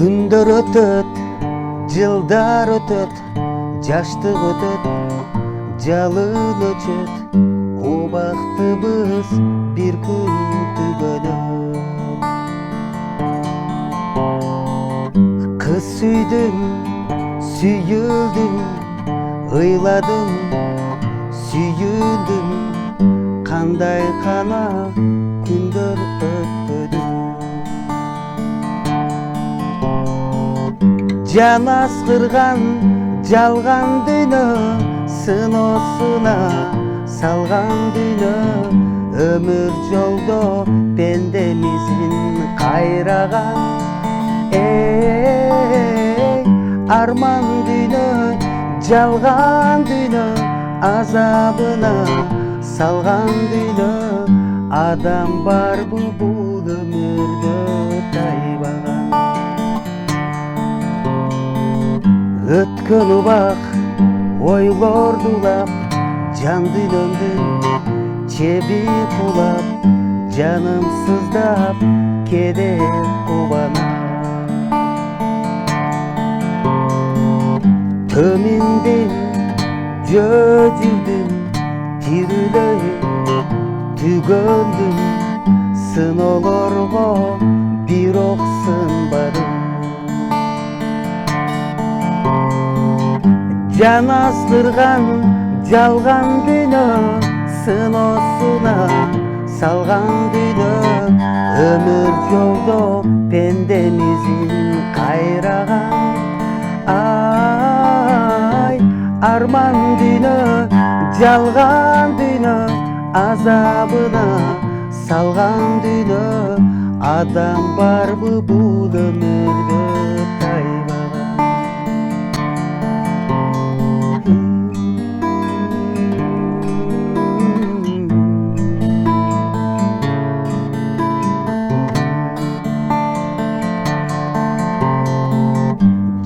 Күндөр өтөт, жылдар өтөт, жаштык өтөт, жалын өчөт, убактыбыз бир күн түгөнөт. Кыз сүйдүм, сүйүлдүм, ыйладым, сүйүндүм, кандай гана күндөр өтпөдү. Жан аскырган жалган дүйнө, сыноосуна салган дүйнө, өмүр жолдо пендемизин кайраган. Арман дүйнө, жалган дүйнө, азабына салган дүйнө, адам барбы бул өмүрдө тайбаган. Өткөн убак ойлордулап, жан дүйнөмдүн чеби кулап, жаным сыздап кеде кубана. Төменден жөжүлдүм, тирилөй түгөндүм, сыноолорго бирок сынбадым. Жан аскырган жалган дүйнө, сыноосуна салган дүйнө, өмүр жолдо пендемизин кайраган. Арман дүйнө, жалган дүйнө, азабына салган дүйнө, адам барбы бул өмүрдө тайбаган.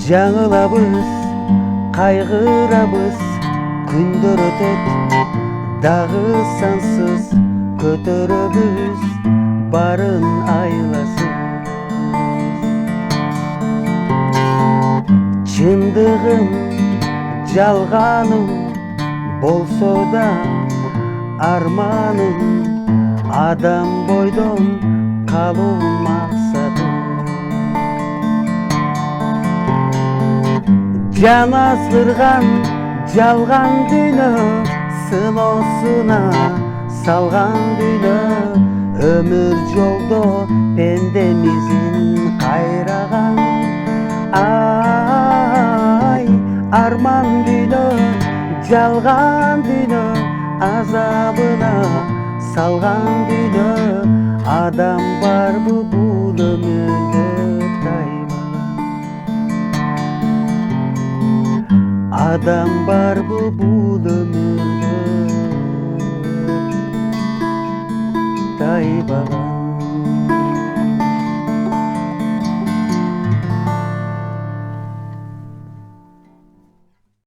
Жаңылабыз, кайгырабыз, күндөр өтөт, дагы сансыз көтөрөбүз барын айласыз. Чындыгым, жалганым болсо да арманым, адам бойдон калуу максатым. Жан аскырган жалган дүйнө, сыноосуна салган дүйнө, өмүр жолдо пендемизин кайраган. Арман дүйнө, жалган дүйнө, азабына салган дүйнө, адам барбы бул өмүрдө тайбаган. Адам барбы бул өмүрдө тайбаган.